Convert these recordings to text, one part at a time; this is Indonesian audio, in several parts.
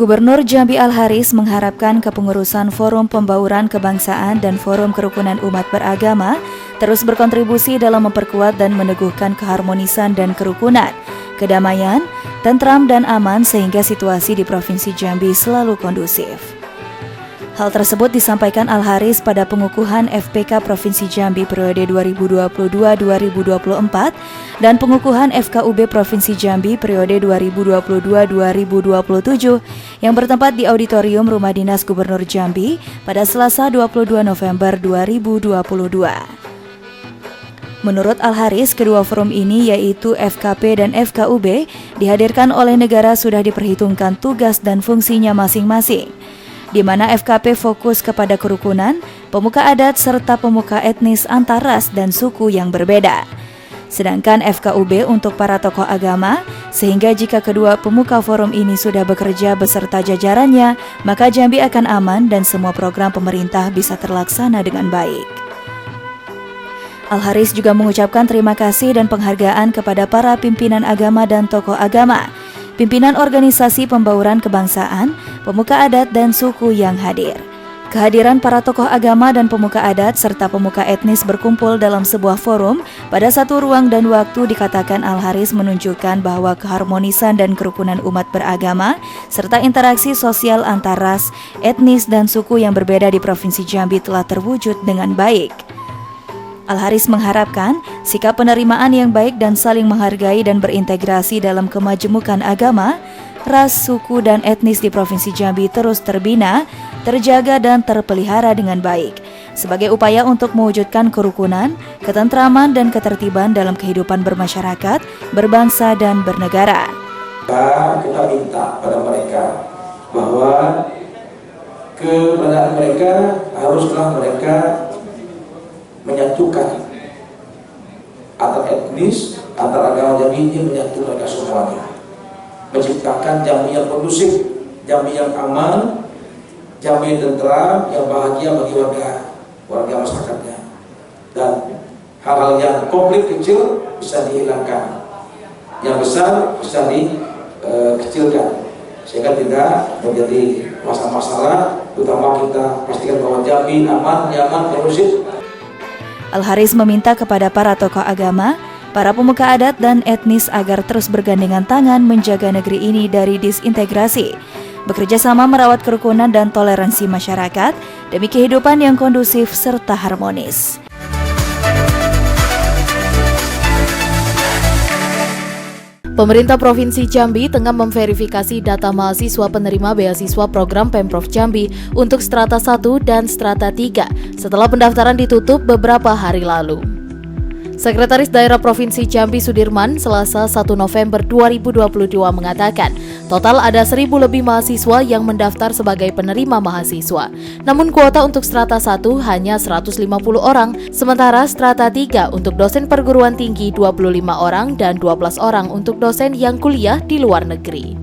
Gubernur Jambi Al-Haris mengharapkan kepengurusan Forum Pembauran Kebangsaan dan Forum Kerukunan Umat Beragama terus berkontribusi dalam memperkuat dan meneguhkan keharmonisan dan kerukunan, kedamaian, tentram dan aman sehingga situasi di Provinsi Jambi selalu kondusif. Hal tersebut disampaikan Al-Haris pada pengukuhan FPK Provinsi Jambi periode 2022-2024 dan pengukuhan FKUB Provinsi Jambi periode 2022-2027 yang bertempat di Auditorium Rumah Dinas Gubernur Jambi pada Selasa 22 November 2022. Menurut Al-Haris, kedua forum ini yaitu FKP dan FKUB dihadirkan oleh negara sudah diperhitungkan tugas dan fungsinya masing-masing, di mana FKP fokus kepada kerukunan, pemuka adat serta pemuka etnis antar ras dan suku yang berbeda. Sedangkan FKUB untuk para tokoh agama, sehingga jika kedua pemuka forum ini sudah bekerja beserta jajarannya, maka Jambi akan aman dan semua program pemerintah bisa terlaksana dengan baik. Al-Haris juga mengucapkan terima kasih dan penghargaan kepada para pimpinan agama dan tokoh agama, pimpinan organisasi pembauran kebangsaan, pemuka adat dan suku yang hadir. Kehadiran para tokoh agama dan pemuka adat serta pemuka etnis berkumpul dalam sebuah forum pada satu ruang dan waktu dikatakan Al-Haris menunjukkan bahwa keharmonisan dan kerukunan umat beragama serta interaksi sosial antar ras, etnis dan suku yang berbeda di Provinsi Jambi telah terwujud dengan baik. Al-Haris mengharapkan sikap penerimaan yang baik dan saling menghargai dan berintegrasi dalam kemajemukan agama, ras, suku, dan etnis di Provinsi Jambi terus terbina, terjaga, dan terpelihara dengan baik sebagai upaya untuk mewujudkan kerukunan, ketentraman, dan ketertiban dalam kehidupan bermasyarakat, berbangsa, dan bernegara. Kita minta pada mereka bahwa keberadaan mereka haruslah mereka menyatukan antar etnis, antar agama Jambi ini, menyatu mereka semuanya, menciptakan Jambi yang kondusif, Jambi yang aman, Jambi yang tentram, yang bahagia bagi warga masyarakatnya, dan hal-hal yang konflik kecil bisa dihilangkan, yang besar bisa dikecilkan sehingga tidak menjadi masalah-masalah, terutama kita pastikan bahwa Jambi aman, nyaman, kondusif. Al-Haris meminta kepada para tokoh agama, para pemuka adat dan etnis agar terus bergandengan tangan menjaga negeri ini dari disintegrasi, bekerja sama merawat kerukunan dan toleransi masyarakat demi kehidupan yang kondusif serta harmonis. Pemerintah Provinsi Jambi tengah memverifikasi data mahasiswa penerima beasiswa program Pemprov Jambi untuk strata 1 dan strata 3 setelah pendaftaran ditutup beberapa hari lalu. Sekretaris Daerah Provinsi Jambi Sudirman Selasa 1 November 2022 mengatakan, total ada 1.000 lebih mahasiswa yang mendaftar sebagai penerima mahasiswa. Namun kuota untuk strata 1 hanya 150 orang, sementara strata 3 untuk dosen perguruan tinggi 25 orang dan 12 orang untuk dosen yang kuliah di luar negeri.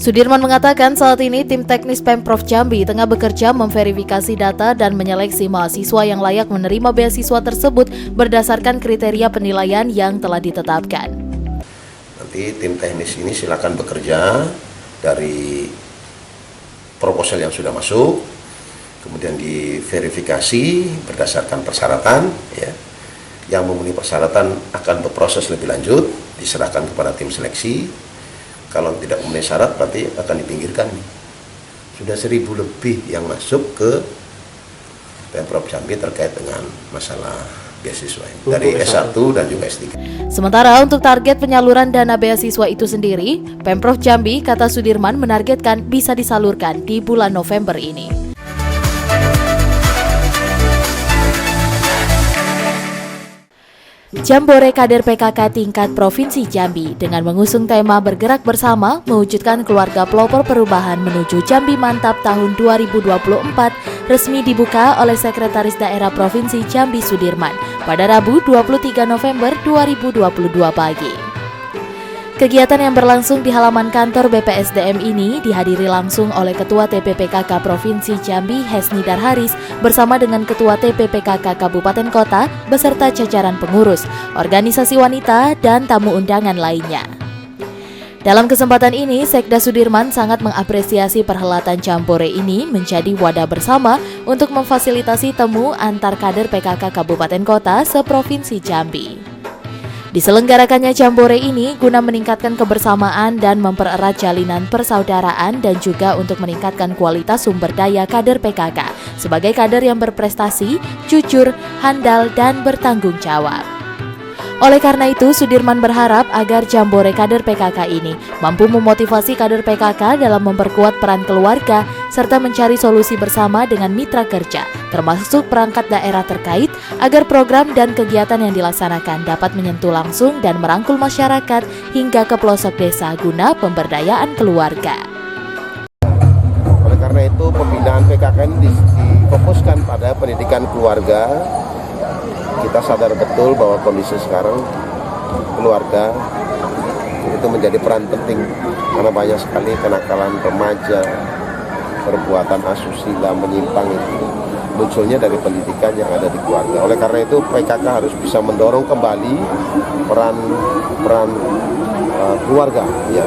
Sudirman mengatakan saat ini tim teknis Pemprov Jambi tengah bekerja memverifikasi data dan menyeleksi mahasiswa yang layak menerima beasiswa tersebut berdasarkan kriteria penilaian yang telah ditetapkan. Nanti tim teknis ini silakan bekerja dari proposal yang sudah masuk, kemudian diverifikasi berdasarkan persyaratan, ya, yang memenuhi persyaratan akan berproses lebih lanjut, diserahkan kepada tim seleksi. Kalau tidak memenuhi syarat berarti akan dipinggirkan. Sudah 1.000 lebih yang masuk ke Pemprov Jambi terkait dengan masalah beasiswa ini, dari S1 dan juga S3. Sementara untuk target penyaluran dana beasiswa itu sendiri, Pemprov Jambi, kata Sudirman, menargetkan bisa disalurkan di bulan November ini. Jambore Kader PKK tingkat Provinsi Jambi dengan mengusung tema Bergerak Bersama Mewujudkan Keluarga Pelopor Perubahan Menuju Jambi Mantap tahun 2024 resmi dibuka oleh Sekretaris Daerah Provinsi Jambi Sudirman pada Rabu 23 November 2022 pagi. Kegiatan yang berlangsung di halaman kantor BPSDM ini dihadiri langsung oleh Ketua TPPKK Provinsi Jambi Hesnidar Haris bersama dengan Ketua TPPKK Kabupaten Kota beserta jajaran pengurus, organisasi wanita, dan tamu undangan lainnya. Dalam kesempatan ini, Sekda Sudirman sangat mengapresiasi perhelatan Jambore ini menjadi wadah bersama untuk memfasilitasi temu antar kader PKK Kabupaten Kota seprovinsi Jambi. Diselenggarakannya Jambore ini guna meningkatkan kebersamaan dan mempererat jalinan persaudaraan dan juga untuk meningkatkan kualitas sumber daya kader PKK sebagai kader yang berprestasi, jujur, handal, dan bertanggung jawab. Oleh karena itu, Sudirman berharap agar Jambore kader PKK ini mampu memotivasi kader PKK dalam memperkuat peran keluarga serta mencari solusi bersama dengan mitra kerja, termasuk perangkat daerah terkait, agar program dan kegiatan yang dilaksanakan dapat menyentuh langsung dan merangkul masyarakat hingga ke pelosok desa guna pemberdayaan keluarga. Oleh karena itu, pembinaan PKK ini difokuskan pada pendidikan keluarga. Kita sadar betul bahwa kondisi sekarang keluarga itu menjadi peran penting karena banyak sekali kenakalan remaja, perbuatan asusila, menyimpang itu munculnya dari pendidikan yang ada di keluarga. Oleh karena itu PKK harus bisa mendorong kembali peran keluarga. Ya.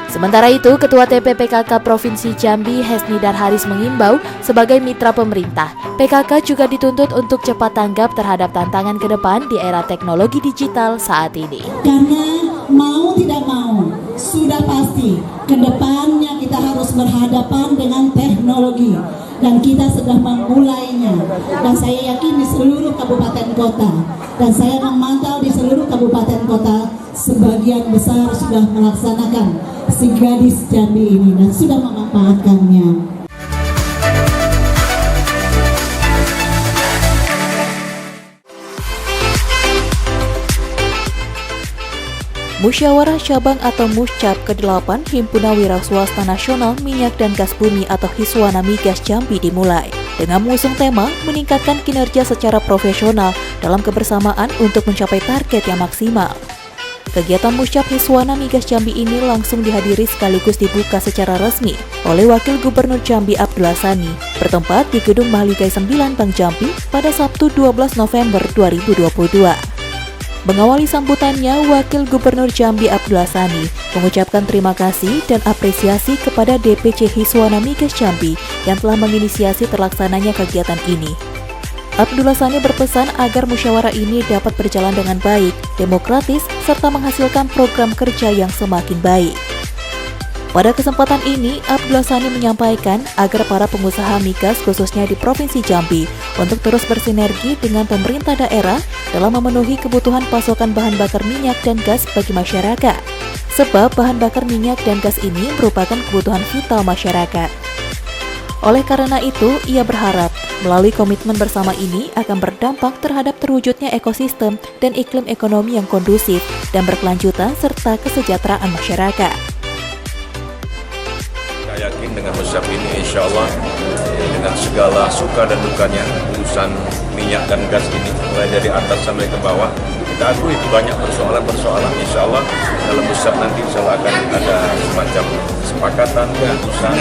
Sementara itu, Ketua TPPKK Provinsi Jambi Hesni Darharis mengimbau sebagai mitra pemerintah, PKK juga dituntut untuk cepat tanggap terhadap tantangan ke depan di era teknologi digital saat ini. Karena mau tidak mau, sudah pasti ke depannya kita harus berhadapan dengan teknologi. Dan kita sudah memulainya, dan saya yakin di seluruh kabupaten kota, dan saya memantau di seluruh kabupaten kota, sebagian besar sudah melaksanakan si gadis Jambi ini dan sudah memanfaatkannya. Musyawarah Cabang atau Muscap ke-8 Himpunan Wira Swasta Nasional Minyak dan Gas Bumi atau Hiswana Migas Jambi dimulai dengan mengusung tema meningkatkan kinerja secara profesional dalam kebersamaan untuk mencapai target yang maksimal. Kegiatan Muscap Hiswana Migas Jambi ini langsung dihadiri sekaligus dibuka secara resmi oleh Wakil Gubernur Jambi Abdullah Sani bertempat di Gedung Mahligai 9 Bank Jambi pada Sabtu 12 November 2022. Mengawali sambutannya, Wakil Gubernur Jambi Abdullah Sani mengucapkan terima kasih dan apresiasi kepada DPC Hiswana Migas Jambi yang telah menginisiasi terlaksananya kegiatan ini. Abdullah Sani berpesan agar musyawarah ini dapat berjalan dengan baik, demokratis, serta menghasilkan program kerja yang semakin baik. Pada kesempatan ini, Abdullah Sani menyampaikan agar para pengusaha migas khususnya di Provinsi Jambi untuk terus bersinergi dengan pemerintah daerah dalam memenuhi kebutuhan pasokan bahan bakar minyak dan gas bagi masyarakat. Sebab bahan bakar minyak dan gas ini merupakan kebutuhan vital masyarakat. Oleh karena itu, ia berharap melalui komitmen bersama ini akan berdampak terhadap terwujudnya ekosistem dan iklim ekonomi yang kondusif dan berkelanjutan serta kesejahteraan masyarakat. Saya yakin dengan Muscap ini insya Allah dengan segala suka dan dukanya urusan minyak dan gas ini mulai dari atas sampai ke bawah kita akui banyak persoalan-persoalan. Insya Allah dalam Muscap nanti insya Allah akan ada semacam kesepakatan keputusan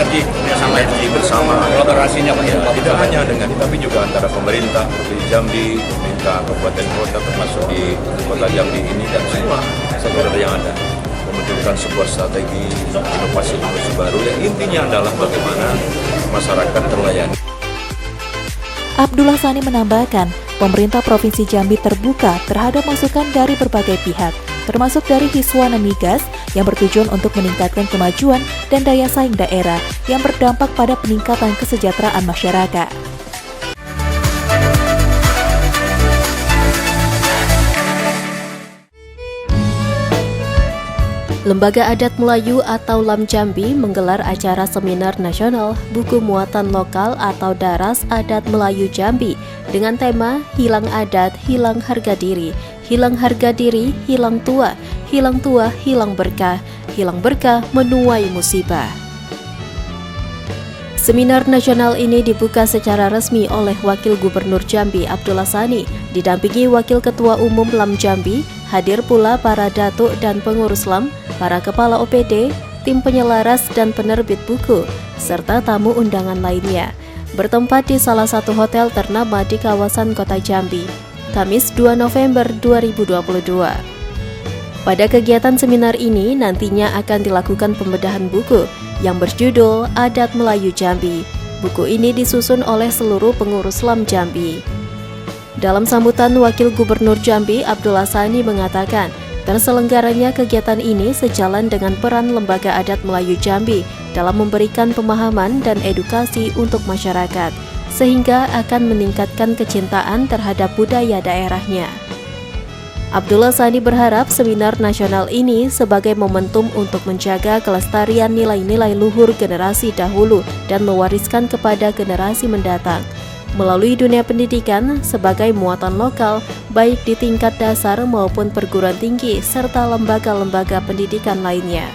sinergi bersama kolaborasinya tidak hanya dengan tapi juga antara pemerintah di Jambi, pemerintah kabupaten kota termasuk di kota Jambi ini dan semua stakeholder yang ada. Menunjukkan sebuah strategi inovasi baru yang intinya adalah bagaimana masyarakat terlayani. Abdullah Sani menambahkan, pemerintah Provinsi Jambi terbuka terhadap masukan dari berbagai pihak, termasuk dari Hiswana Migas yang bertujuan untuk meningkatkan kemajuan dan daya saing daerah yang berdampak pada peningkatan kesejahteraan masyarakat. Lembaga Adat Melayu atau LAM Jambi menggelar acara seminar nasional buku muatan lokal atau Daras Adat Melayu Jambi dengan tema Hilang Adat, Hilang Harga Diri, Hilang Harga Diri, Hilang Tua, Hilang Tua, Hilang Berkah, Hilang Berkah, Menuai Musibah. Seminar nasional ini dibuka secara resmi oleh Wakil Gubernur Jambi Abdullah Sani, didampingi Wakil Ketua Umum LAM Jambi, hadir pula para datuk dan pengurus LAM, para kepala OPD, tim penyelaras dan penerbit buku, serta tamu undangan lainnya, bertempat di salah satu hotel ternama di kawasan Kota Jambi, Kamis 2 November 2022. Pada kegiatan seminar ini nantinya akan dilakukan pembedahan buku yang berjudul Adat Melayu Jambi. Buku ini disusun oleh seluruh pengurus LAM Jambi. Dalam sambutan, Wakil Gubernur Jambi Abdullah Sani mengatakan, terselenggaranya kegiatan ini sejalan dengan peran Lembaga Adat Melayu Jambi dalam memberikan pemahaman dan edukasi untuk masyarakat, sehingga akan meningkatkan kecintaan terhadap budaya daerahnya. Abdullah Sani berharap seminar nasional ini sebagai momentum untuk menjaga kelestarian nilai-nilai luhur generasi dahulu dan mewariskan kepada generasi mendatang melalui dunia pendidikan sebagai muatan lokal baik di tingkat dasar maupun perguruan tinggi serta lembaga-lembaga pendidikan lainnya.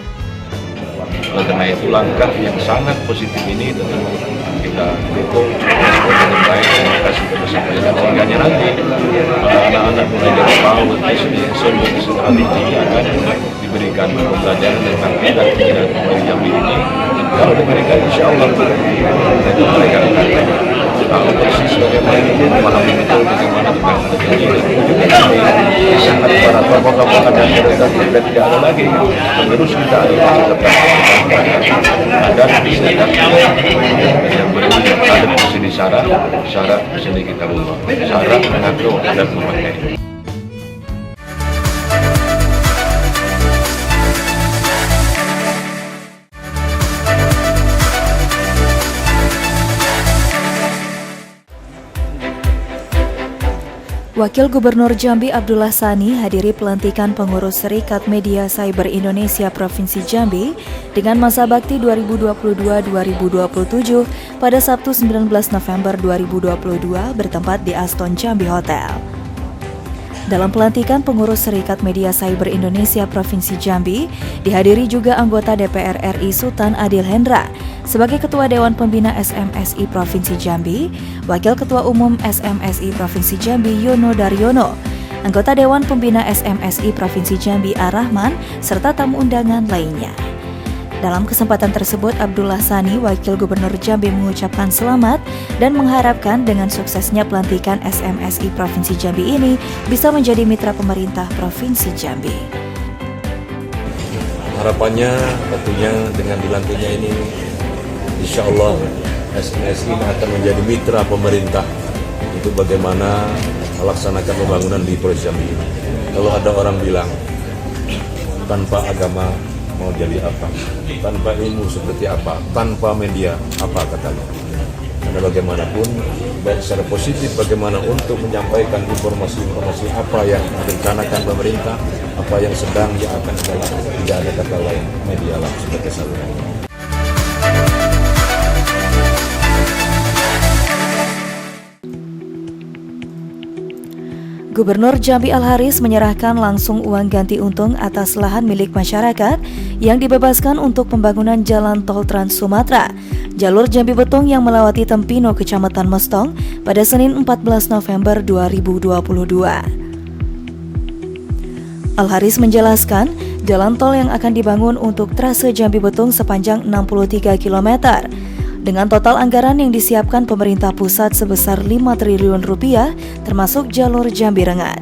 Oleh karena itu langkah yang sangat positif ini tentu kita dukung respon dengan baik. Terima kasih kepada sampaikan sehingga nanti anak-anak mulai dari PAUD, SD, SMP, setelah tinggi akan diberikan pembelajaran tentang adat dan Melayu Jambi ini. Kalau diberikan insya Allah mereka akan tahu persis bagaimana memahami betul bagaimana tentang adat ini. Juga kami sangat para tokoh-tokoh adat kita tidak ada lagi. Penerus kita adalah tetap adat yang berubah, adat di sini syarat di sini kita ubah, syarat mengaku adat memakai. Wakil Gubernur Jambi Abdullah Sani hadiri pelantikan pengurus Serikat Media Cyber Indonesia Provinsi Jambi dengan masa bakti 2022-2027 pada Sabtu 19 November 2022 bertempat di Aston Jambi Hotel. Dalam pelantikan pengurus Serikat Media Cyber Indonesia Provinsi Jambi, dihadiri juga anggota DPR RI Sultan Adil Hendra sebagai Ketua Dewan Pembina SMSI Provinsi Jambi, Wakil Ketua Umum SMSI Provinsi Jambi Yono Daryono, anggota Dewan Pembina SMSI Provinsi Jambi Ar-Rahman, serta tamu undangan lainnya. Dalam kesempatan tersebut, Abdullah Sani, Wakil Gubernur Jambi mengucapkan selamat dan mengharapkan dengan suksesnya pelantikan SMSI Provinsi Jambi ini bisa menjadi mitra pemerintah Provinsi Jambi. Harapannya tentunya dengan dilantiknya ini, insya Allah SMSI akan menjadi mitra pemerintah untuk bagaimana melaksanakan pembangunan di Provinsi Jambi ini. Kalau ada orang bilang tanpa agama mau jadi apa, tanpa ilmu seperti apa, tanpa media apa katanya. Karena bagaimanapun baik secara positif bagaimana untuk menyampaikan informasi-informasi apa yang direncanakan pemerintah, apa yang sedang dia akan jalankan, tidak ada kata lain media lah sebagai saluran. Gubernur Jambi Al-Haris menyerahkan langsung uang ganti untung atas lahan milik masyarakat yang dibebaskan untuk pembangunan jalan tol Trans Sumatera, jalur Jambi Betung yang melewati Tempino, Kecamatan Mestong pada Senin 14 November 2022. Al-Haris menjelaskan, jalan tol yang akan dibangun untuk trase Jambi Betung sepanjang 63 km dengan total anggaran yang disiapkan pemerintah pusat sebesar 5 triliun rupiah termasuk jalur Jambi Rengat.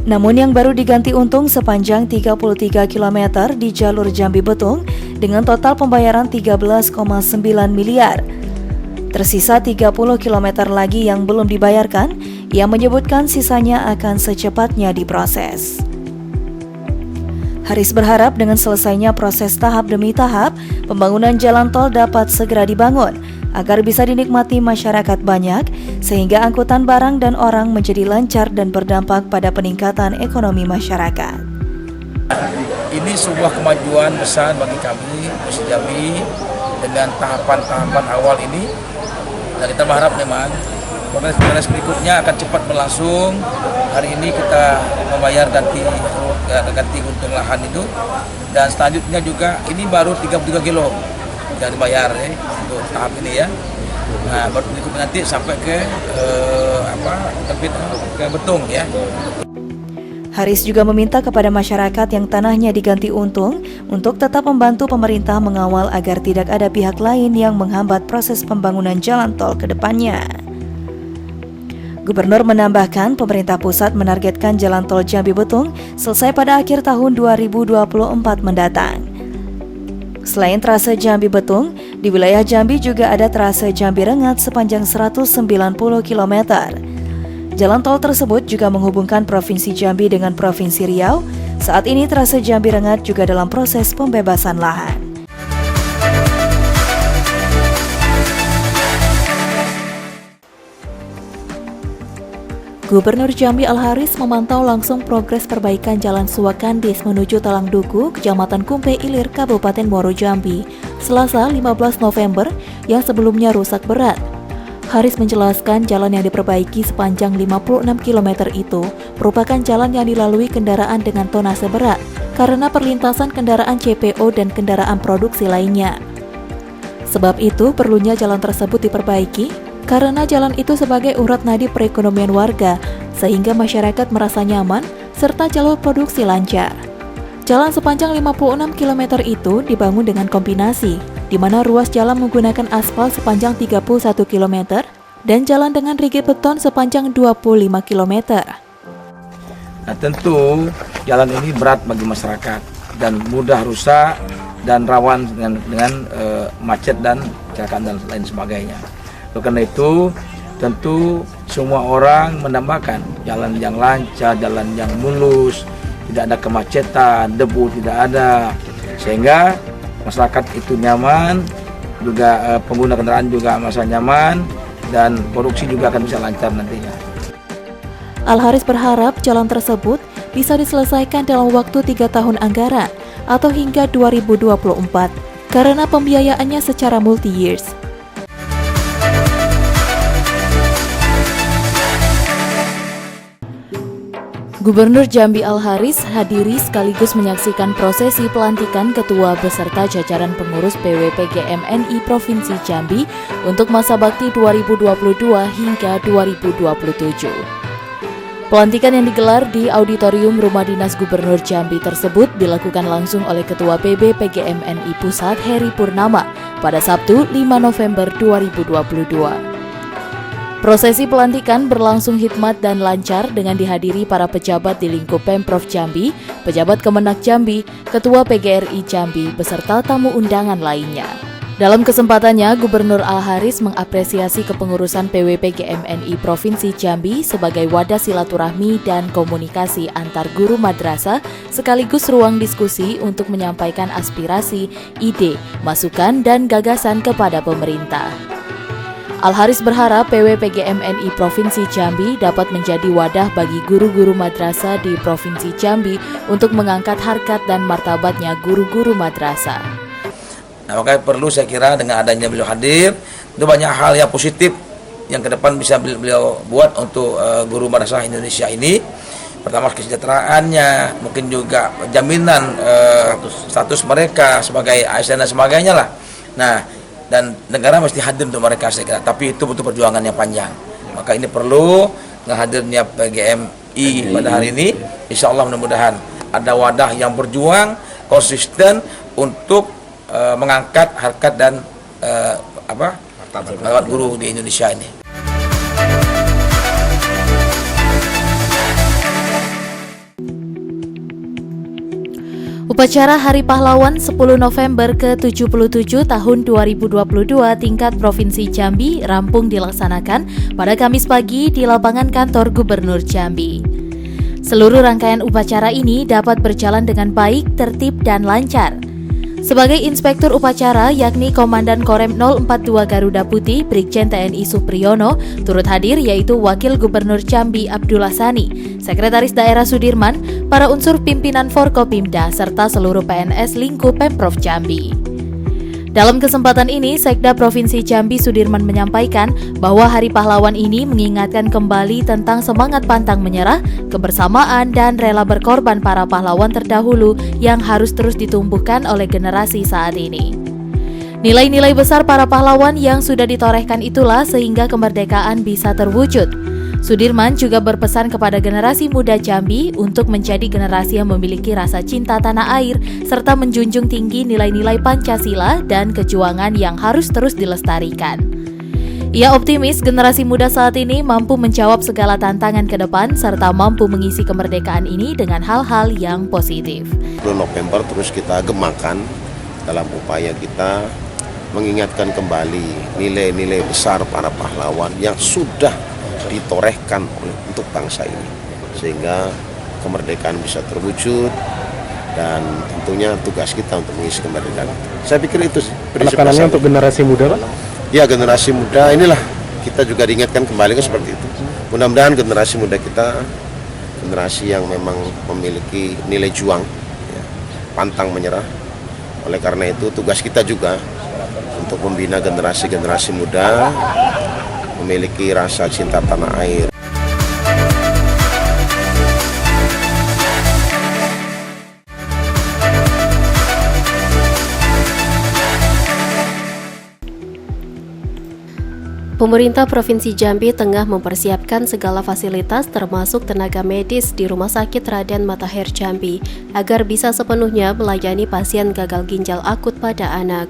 Namun yang baru diganti untung sepanjang 33 km di jalur Jambi Betung dengan total pembayaran 13,9 miliar. Tersisa 30 km lagi yang belum dibayarkan, yang menyebutkan sisanya akan secepatnya diproses. Haris berharap dengan selesainya proses tahap demi tahap, pembangunan jalan tol dapat segera dibangun agar bisa dinikmati masyarakat banyak sehingga angkutan barang dan orang menjadi lancar dan berdampak pada peningkatan ekonomi masyarakat. Ini sebuah kemajuan besar bagi kami, Provinsi Jambi, dengan tahapan-tahapan awal ini. Dan kita berharap memang proses berikutnya akan cepat berlangsung. Hari ini kita membayar ganti untung lahan itu, dan selanjutnya juga ini baru 33 kilo yang dibayar untuk tahap ini ya. Nah, baru berikutnya nanti sampai ke Betung ya. Haris juga meminta kepada masyarakat yang tanahnya diganti untung untuk tetap membantu pemerintah mengawal agar tidak ada pihak lain yang menghambat proses pembangunan jalan tol ke depannya. Gubernur menambahkan pemerintah pusat menargetkan jalan tol Jambi Betung selesai pada akhir tahun 2024 mendatang. Selain trase Jambi Betung, di wilayah Jambi juga ada trase Jambi Rengat sepanjang 190 km. Jalan tol tersebut juga menghubungkan Provinsi Jambi dengan Provinsi Riau. Saat ini trase Jambi Rengat juga dalam proses pembebasan lahan. Gubernur Jambi Al-Haris memantau langsung progres perbaikan Jalan Suwakandis menuju Talang Duku, Kecamatan Kumpe Ilir, Kabupaten Muaro Jambi, Selasa 15 November yang sebelumnya rusak berat. Haris menjelaskan jalan yang diperbaiki sepanjang 56 km itu merupakan jalan yang dilalui kendaraan dengan tonase berat karena perlintasan kendaraan CPO dan kendaraan produksi lainnya. Sebab itu perlunya jalan tersebut diperbaiki karena jalan itu sebagai urat nadi perekonomian warga, sehingga masyarakat merasa nyaman serta jalur produksi lancar. Jalan sepanjang 56 km itu dibangun dengan kombinasi, di mana ruas jalan menggunakan aspal sepanjang 31 km dan jalan dengan rigid beton sepanjang 25 km. Nah, tentu jalan ini berat bagi masyarakat dan mudah rusak dan rawan dengan macet dan kecelakaan dan lain sebagainya. Karena itu tentu semua orang menambahkan jalan yang lancar, jalan yang mulus, tidak ada kemacetan, debu tidak ada, sehingga masyarakat itu nyaman, juga pengguna kendaraan juga merasa nyaman, dan produksi juga akan bisa lancar nantinya. Al-Haris berharap jalan tersebut bisa diselesaikan dalam waktu 3 tahun anggaran atau hingga 2024 karena pembiayaannya secara multi-years. Gubernur Jambi Al-Haris hadiri sekaligus menyaksikan prosesi pelantikan ketua beserta jajaran pengurus PWPGMNI Provinsi Jambi untuk masa bakti 2022 hingga 2027. Pelantikan yang digelar di Auditorium Rumah Dinas Gubernur Jambi tersebut dilakukan langsung oleh Ketua PB PGMNI Pusat Heri Purnama pada Sabtu 5 November 2022. Prosesi pelantikan berlangsung hikmat dan lancar dengan dihadiri para pejabat di lingkup Pemprov Jambi, pejabat Kemenak Jambi, Ketua PGRI Jambi, beserta tamu undangan lainnya. Dalam kesempatannya, Gubernur Al-Haris mengapresiasi kepengurusan PWPGMNI Provinsi Jambi sebagai wadah silaturahmi dan komunikasi antar guru madrasah sekaligus ruang diskusi untuk menyampaikan aspirasi, ide, masukan, dan gagasan kepada pemerintah. Al-Haris berharap PWPGMNI Provinsi Jambi dapat menjadi wadah bagi guru-guru madrasah di Provinsi Jambi untuk mengangkat harkat dan martabatnya guru-guru madrasah. Nah, makanya perlu saya kira dengan adanya beliau hadir, itu banyak hal yang positif yang ke depan bisa beliau buat untuk guru madrasah Indonesia ini. Pertama kesejahteraannya, mungkin juga jaminan status mereka sebagai ASN dan sebagainya lah. Nah, dan negara mesti hadir untuk mereka saya kira, tapi itu butuh perjuangan yang panjang. Maka ini perlu dengan hadirnya PGMI pada hari ini, insya Allah mudah-mudahan ada wadah yang berjuang konsisten untuk mengangkat harkat dan martabat guru di Indonesia ini. Upacara Hari Pahlawan 10 November ke-77 tahun 2022 tingkat Provinsi Jambi rampung dilaksanakan pada Kamis pagi di lapangan kantor Gubernur Jambi. Seluruh rangkaian upacara ini dapat berjalan dengan baik, tertib, dan lancar. Sebagai inspektur upacara yakni Komandan Korem 042 Garuda Putih Brigjen TNI Supriyono, turut hadir yaitu Wakil Gubernur Jambi Abdullah Sani, Sekretaris Daerah Sudirman, para unsur pimpinan Forkopimda, serta seluruh PNS lingkup Pemprov Jambi. Dalam kesempatan ini, Sekda Provinsi Jambi Sudirman menyampaikan bahwa Hari Pahlawan ini mengingatkan kembali tentang semangat pantang menyerah, kebersamaan, dan rela berkorban para pahlawan terdahulu yang harus terus ditumbuhkan oleh generasi saat ini. Nilai-nilai besar para pahlawan yang sudah ditorehkan itulah sehingga kemerdekaan bisa terwujud. Sudirman juga berpesan kepada generasi muda Jambi untuk menjadi generasi yang memiliki rasa cinta tanah air serta menjunjung tinggi nilai-nilai Pancasila dan kejuangan yang harus terus dilestarikan. Ia optimis generasi muda saat ini mampu menjawab segala tantangan ke depan serta mampu mengisi kemerdekaan ini dengan hal-hal yang positif. 10 November terus kita gemakan dalam upaya kita mengingatkan kembali nilai-nilai besar para pahlawan yang sudah ditorehkan untuk bangsa ini, sehingga kemerdekaan bisa terwujud dan tentunya tugas kita untuk mengisi kemerdekaan. Saya pikir itu penekanannya untuk generasi muda, Pak? Ya, generasi muda inilah kita juga diingatkan kembali kan seperti itu. Mudah-mudahan generasi muda kita generasi yang memang memiliki nilai juang, ya, pantang menyerah. Oleh karena itu tugas kita juga untuk membina generasi-generasi muda memiliki rasa cinta tanah air. Pemerintah Provinsi Jambi tengah mempersiapkan segala fasilitas termasuk tenaga medis di Rumah Sakit Raden Matahir Jambi agar bisa sepenuhnya melayani pasien gagal ginjal akut pada anak.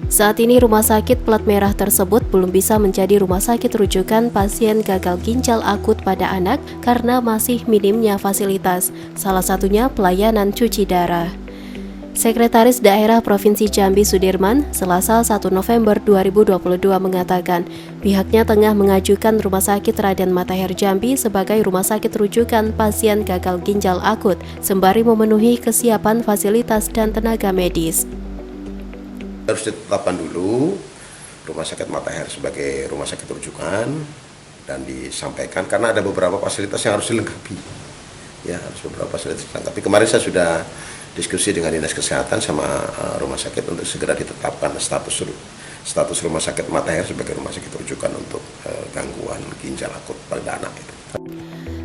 Saat ini rumah sakit plat merah tersebut belum bisa menjadi rumah sakit rujukan pasien gagal ginjal akut pada anak karena masih minimnya fasilitas, salah satunya pelayanan cuci darah. Sekretaris Daerah Provinsi Jambi Sudirman, Selasa 1 November 2022 mengatakan, pihaknya tengah mengajukan Rumah Sakit Raden Matahir Jambi sebagai rumah sakit rujukan pasien gagal ginjal akut, sembari memenuhi kesiapan fasilitas dan tenaga medis. Harus ditetapkan dulu Rumah Sakit Matahir sebagai rumah sakit rujukan dan disampaikan karena ada beberapa fasilitas yang harus dilengkapi. Ya, harus beberapa fasilitas dilengkapi. Kemarin saya sudah diskusi dengan Dinas Kesehatan sama rumah sakit untuk segera ditetapkan status Rumah Sakit Matahir sebagai rumah sakit rujukan untuk gangguan ginjal akut pada anak itu.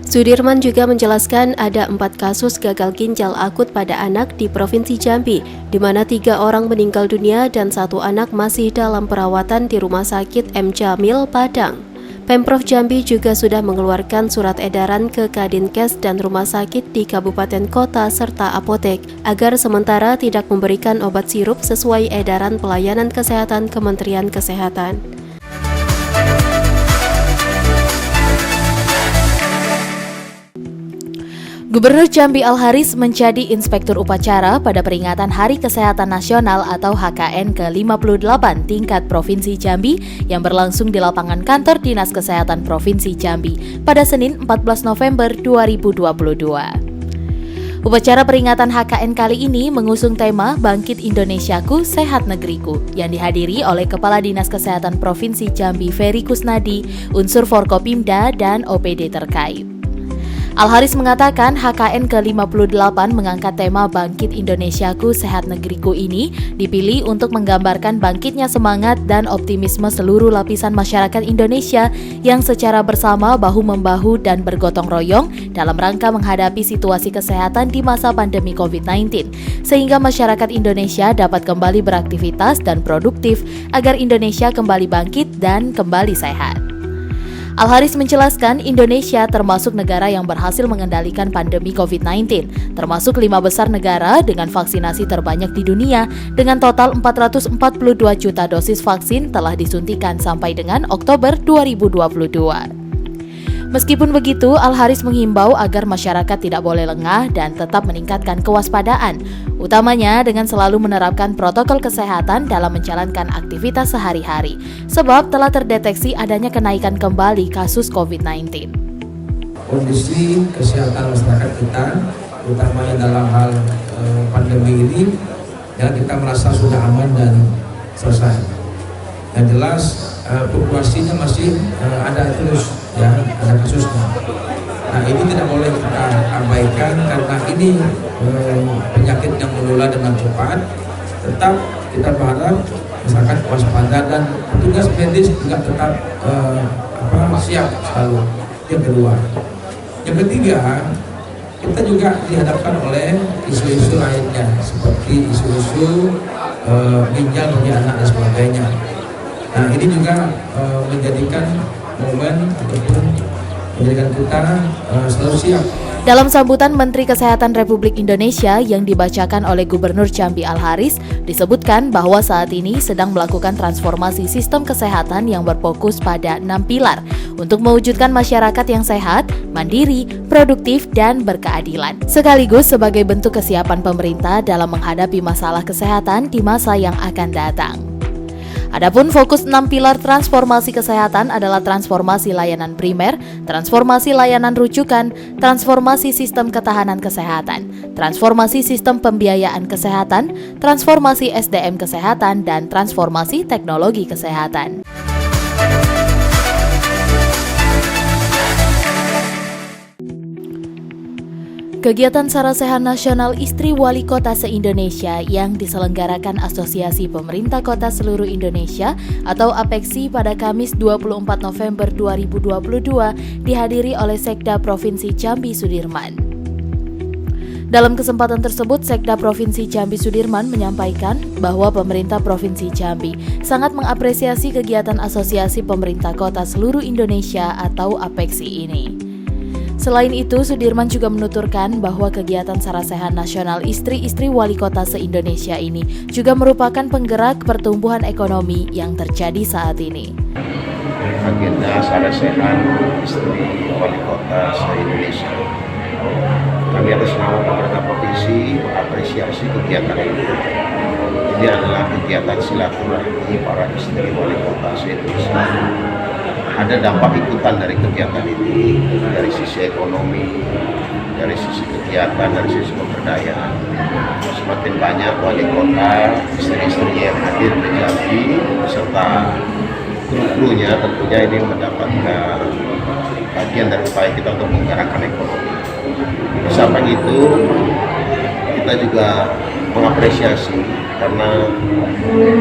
Sudirman juga menjelaskan ada 4 kasus gagal ginjal akut pada anak di Provinsi Jambi, di mana 3 orang meninggal dunia dan 1 anak masih dalam perawatan di Rumah Sakit M. Jamil, Padang. Pemprov Jambi juga sudah mengeluarkan surat edaran ke Kadinkes dan rumah sakit di kabupaten kota serta apotek agar sementara tidak memberikan obat sirup sesuai edaran pelayanan kesehatan Kementerian Kesehatan. Gubernur Jambi Al-Haris menjadi inspektur upacara pada peringatan Hari Kesehatan Nasional atau HKN ke-58 tingkat Provinsi Jambi yang berlangsung di lapangan kantor Dinas Kesehatan Provinsi Jambi pada Senin 14 November 2022. Upacara peringatan HKN kali ini mengusung tema Bangkit Indonesiaku, Sehat Negeriku yang dihadiri oleh Kepala Dinas Kesehatan Provinsi Jambi Ferry Kusnadi, unsur Forkopimda dan OPD terkait. Al-Haris mengatakan HKN ke-58 mengangkat tema Bangkit Indonesiaku, Sehat Negeriku ini dipilih untuk menggambarkan bangkitnya semangat dan optimisme seluruh lapisan masyarakat Indonesia yang secara bersama bahu-membahu dan bergotong royong dalam rangka menghadapi situasi kesehatan di masa pandemi COVID-19, sehingga masyarakat Indonesia dapat kembali beraktivitas dan produktif agar Indonesia kembali bangkit dan kembali sehat. Al-Haris menjelaskan Indonesia termasuk negara yang berhasil mengendalikan pandemi COVID-19, termasuk 5 besar negara dengan vaksinasi terbanyak di dunia dengan total 442 juta dosis vaksin telah disuntikan sampai dengan Oktober 2022. Meskipun begitu, Al-Haris menghimbau agar masyarakat tidak boleh lengah dan tetap meningkatkan kewaspadaan, utamanya dengan selalu menerapkan protokol kesehatan dalam menjalankan aktivitas sehari-hari, sebab telah terdeteksi adanya kenaikan kembali kasus COVID-19. Kondisi kesehatan masyarakat kita, utamanya dalam hal pandemi ini, ya kita merasa sudah aman dan selesai. Yang jelas populasinya masih ada terus, ya ada kasusnya. Nah ini tidak boleh kita abaikan karena ini penyakit yang menular dengan cepat. Tetap kita berharap masyarakat waspada dan petugas medis juga tetap siap selalu. Yang kedua, yang ketiga, kita juga dihadapkan oleh isu-isu lainnya seperti isu-isu ginjal bagi anak dan sebagainya. Nah ini juga menjadikan momen ataupun menjadikan kita selalu siap Dalam sambutan Menteri Kesehatan Republik Indonesia yang dibacakan oleh Gubernur Jambi Al-Haris, disebutkan bahwa saat ini sedang melakukan transformasi sistem kesehatan yang berfokus pada 6 pilar untuk mewujudkan masyarakat yang sehat, mandiri, produktif, dan berkeadilan. Sekaligus sebagai bentuk kesiapan pemerintah dalam menghadapi masalah kesehatan di masa yang akan datang. Adapun fokus 6 pilar transformasi kesehatan adalah transformasi layanan primer, transformasi layanan rujukan, transformasi sistem ketahanan kesehatan, transformasi sistem pembiayaan kesehatan, transformasi SDM kesehatan, dan transformasi teknologi kesehatan. Kegiatan Sarasehan Nasional Istri Wali Kota se-Indonesia yang diselenggarakan Asosiasi Pemerintah Kota Seluruh Indonesia atau APEKSI pada Kamis 24 November 2022 dihadiri oleh Sekda Provinsi Jambi Sudirman. Dalam kesempatan tersebut, Sekda Provinsi Jambi Sudirman menyampaikan bahwa pemerintah Provinsi Jambi sangat mengapresiasi kegiatan Asosiasi Pemerintah Kota Seluruh Indonesia atau APEKSI ini. Selain itu, Sudirman juga menuturkan bahwa kegiatan Sarasehan Nasional Istri-Istri Wali Kota se-Indonesia ini juga merupakan penggerak pertumbuhan ekonomi yang terjadi saat ini. Agenda Sarasehan Istri Wali Kota se-Indonesia. Kami atas nama pemerintah provinsi mengapresiasi kegiatan ini. Ini adalah kegiatan silaturahmi para istri wali kota se-Indonesia. Ada dampak ikutan dari kegiatan ini, dari sisi ekonomi, dari sisi kegiatan, dari sisi pemberdayaan. Semakin banyak wali kota, istri-istri yang hadir di Jambi, beserta kru-krunya, tentunya ini mendapatkan bagian dari upaya kita untuk menggerakkan ekonomi. Samping itu, kita juga mengapresiasi karena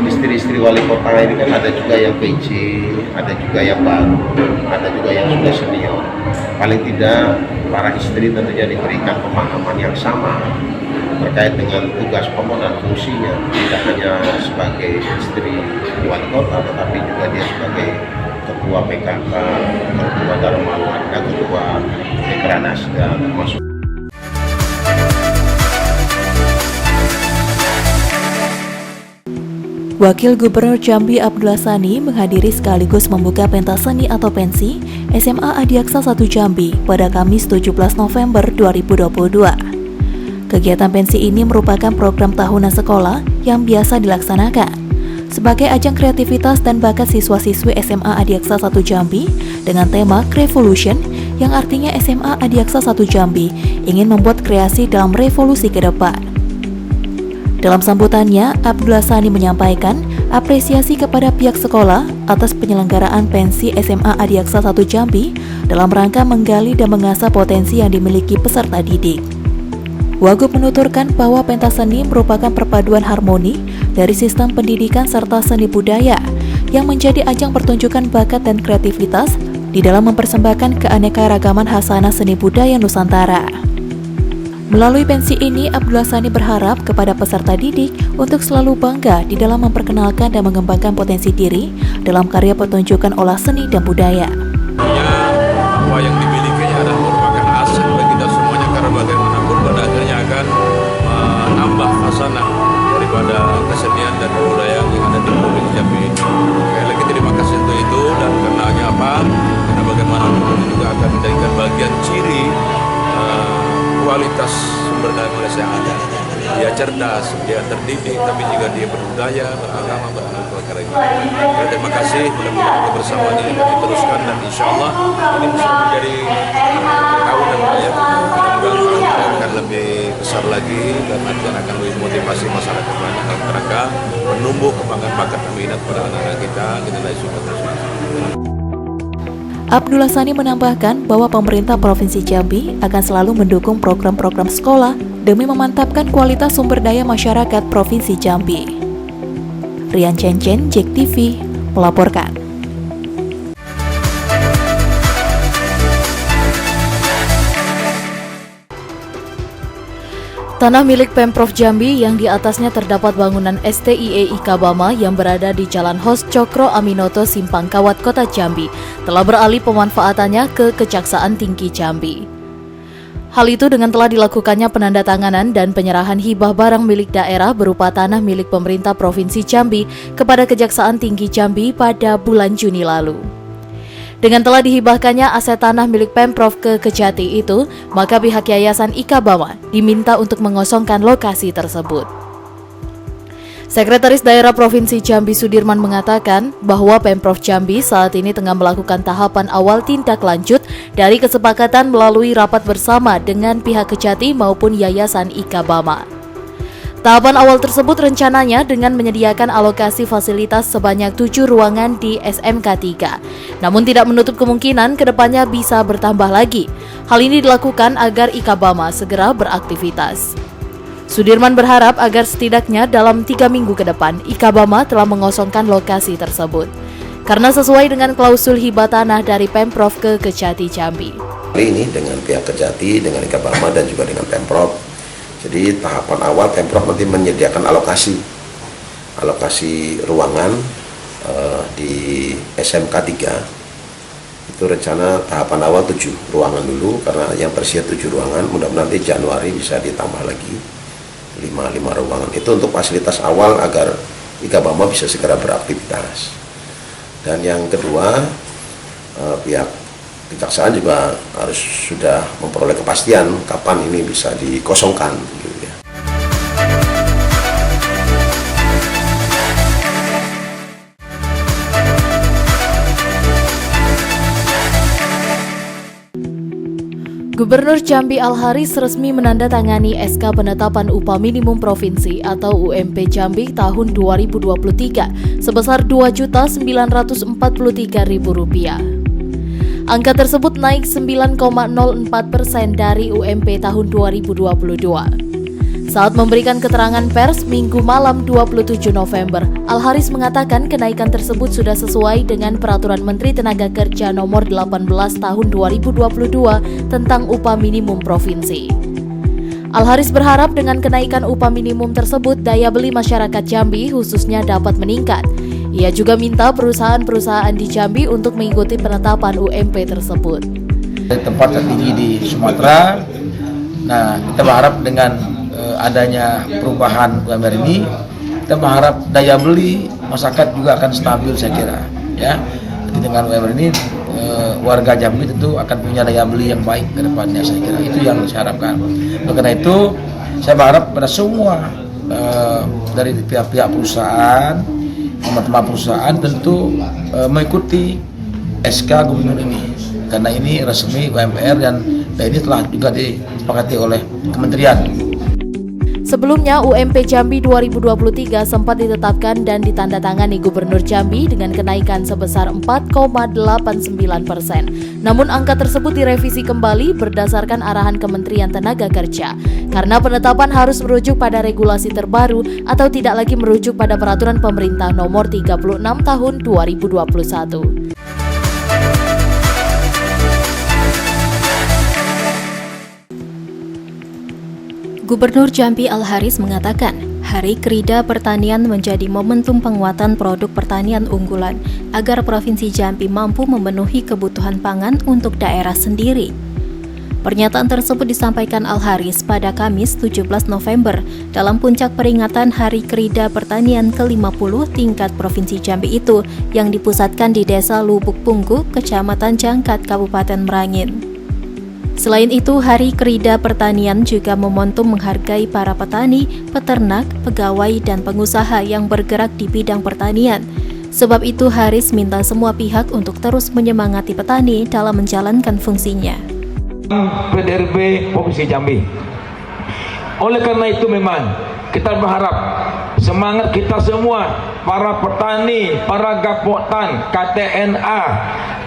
istri-istri wali kota ini kan ada juga yang PJ, ada juga yang baru, ada juga yang sudah senior. Paling tidak para istri tentunya diberikan pemahaman yang sama terkait dengan tugas pokok dan fungsinya, tidak hanya sebagai istri wali kota, tetapi juga dia sebagai ketua PKK, ketua Dharma Warga, ketua Dekranasda, termasuk. Wakil Gubernur Jambi Abdullah Sani menghadiri sekaligus membuka pentas seni atau pensi SMA Adiaksa 1 Jambi pada Kamis 17 November 2022. Kegiatan pensi ini merupakan program tahunan sekolah yang biasa dilaksanakan sebagai ajang kreativitas dan bakat siswa-siswi SMA Adiaksa 1 Jambi dengan tema Revolution, yang artinya SMA Adiaksa 1 Jambi ingin membuat kreasi dalam revolusi ke depan. Dalam sambutannya, Abdullah Sani menyampaikan apresiasi kepada pihak sekolah atas penyelenggaraan pensi SMA Adiaksa 1 Jambi dalam rangka menggali dan mengasah potensi yang dimiliki peserta didik. Wagub menuturkan bahwa pentas seni merupakan perpaduan harmoni dari sistem pendidikan serta seni budaya yang menjadi ajang pertunjukan bakat dan kreativitas di dalam mempersembahkan keanekaragaman khasanah seni budaya Nusantara. Melalui pensi ini, Abdullah Sani berharap kepada peserta didik untuk selalu bangga di dalam memperkenalkan dan mengembangkan potensi diri dalam karya pertunjukan olah seni dan budaya. Bahwa yang dimilikinya adalah merupakan aset bagi kita semuanya, karena bagaimanapun pada akhirnya akan menambah khasanah daripada kesenian dan budaya yang ada di Provinsi Jambi ini. Sekali lagi terima kasih untuk itu, dan karenanya apa? Karena bagaimanapun itu juga akan menjadikan bagian ciri kualitas sumber daya Malaysia yang ada. Dia cerdas, dia terdidik, tapi juga dia berbudaya, beragama, beragama. Terima kasih, mudah-mudahan kebersamaan ini akan diteruskan, dan insya Allah ini bisa menjadi kawan dan rakyat. Mudah-mudahan akan lebih besar lagi, dan akan lebih motivasi masyarakat banyak dalam rangka menumbuh kebanggaan bakat dan minat pada anak-anak kita dari sumber terus. Abdullah Sani menambahkan bahwa pemerintah Provinsi Jambi akan selalu mendukung program-program sekolah demi memantapkan kualitas sumber daya masyarakat Provinsi Jambi. Rian Cencen, JEK TV, melaporkan. Tanah milik Pemprov Jambi yang di atasnya terdapat bangunan STIE Ikabama yang berada di Jalan Hos Cokro Aminoto Simpang Kawat Kota Jambi telah beralih pemanfaatannya ke Kejaksaan Tinggi Jambi. Hal itu dengan telah dilakukannya penandatanganan dan penyerahan hibah barang milik daerah berupa tanah milik pemerintah Provinsi Jambi kepada Kejaksaan Tinggi Jambi pada bulan Juni lalu. Dengan telah dihibahkannya aset tanah milik Pemprov ke Kejati itu, maka pihak Yayasan Ikabama diminta untuk mengosongkan lokasi tersebut. Sekretaris Daerah Provinsi Jambi Sudirman mengatakan bahwa Pemprov Jambi saat ini tengah melakukan tahapan awal tindak lanjut dari kesepakatan melalui rapat bersama dengan pihak Kejati maupun Yayasan Ikabama. Tahapan awal tersebut rencananya dengan menyediakan alokasi fasilitas sebanyak 7 ruangan di SMK 3. Namun tidak menutup kemungkinan kedepannya bisa bertambah lagi. Hal ini dilakukan agar Ikabama segera beraktivitas. Sudirman berharap agar setidaknya dalam 3 minggu ke depan, Ikabama telah mengosongkan lokasi tersebut. Karena sesuai dengan klausul hibah tanah dari Pemprov ke Kejati Jambi. Ini dengan pihak Kejati, dengan Ikabama dan juga dengan Pemprov. Jadi tahapan awal Pemprov nanti menyediakan alokasi ruangan di SMK 3. Itu rencana tahapan awal 7 ruangan dulu, karena yang tersedia 7 ruangan, mudah-mudahan nanti Januari bisa ditambah lagi 5 ruangan. Itu untuk fasilitas awal agar Ikabama bisa segera beraktivitas. Dan yang kedua, pihak kejaksaan juga harus sudah memperoleh kepastian kapan ini bisa dikosongkan, gitu ya. Gubernur Jambi Al-Haris resmi menandatangani SK Penetapan Upah Minimum Provinsi atau UMP Jambi tahun 2023 sebesar Rp2.943.000. Angka tersebut naik 9,04% dari UMP tahun 2022. Saat memberikan keterangan pers Minggu malam 27 November, Al-Haris mengatakan kenaikan tersebut sudah sesuai dengan Peraturan Menteri Tenaga Kerja Nomor 18 Tahun 2022 tentang upah minimum provinsi. Al-Haris berharap dengan kenaikan upah minimum tersebut daya beli masyarakat Jambi khususnya dapat meningkat. Ia juga minta perusahaan-perusahaan di Jambi untuk mengikuti penetapan UMP tersebut. Tempat tertinggi di Sumatera. Nah, kita berharap dengan adanya perubahan UMR ini, kita berharap daya beli masyarakat juga akan stabil, saya kira, ya. Jadi dengan UMR ini warga Jambi tentu akan punya daya beli yang baik ke depannya, saya kira. Itu yang saya harapkan. Oleh karena itu, saya berharap pada semua dari pihak-pihak perusahaan, teman-teman perusahaan tentu mengikuti SK Gubernur ini, karena ini resmi UMR dan ini telah juga disepakati oleh Kementerian. Sebelumnya, UMP Jambi 2023 sempat ditetapkan dan ditandatangani Gubernur Jambi dengan kenaikan sebesar 4,89%. Namun angka tersebut direvisi kembali berdasarkan arahan Kementerian Tenaga Kerja, karena penetapan harus merujuk pada regulasi terbaru atau tidak lagi merujuk pada Peraturan Pemerintah Nomor 36 Tahun 2021. Gubernur Jambi Al-Haris mengatakan, Hari Krida Pertanian menjadi momentum penguatan produk pertanian unggulan agar Provinsi Jambi mampu memenuhi kebutuhan pangan untuk daerah sendiri. Pernyataan tersebut disampaikan Al-Haris pada Kamis 17 November dalam puncak peringatan Hari Krida Pertanian ke-50 tingkat Provinsi Jambi itu yang dipusatkan di Desa Lubuk Punggu, Kecamatan Jangkat, Kabupaten Merangin. Selain itu, Hari Krida Pertanian juga momentum menghargai para petani, peternak, pegawai, dan pengusaha yang bergerak di bidang pertanian. Sebab itu, Haris minta semua pihak untuk terus menyemangati petani dalam menjalankan fungsinya. PDRB Provinsi Jambi. Oleh karena itu memang kita berharap semangat kita semua, para petani, para gapotan, KTNA,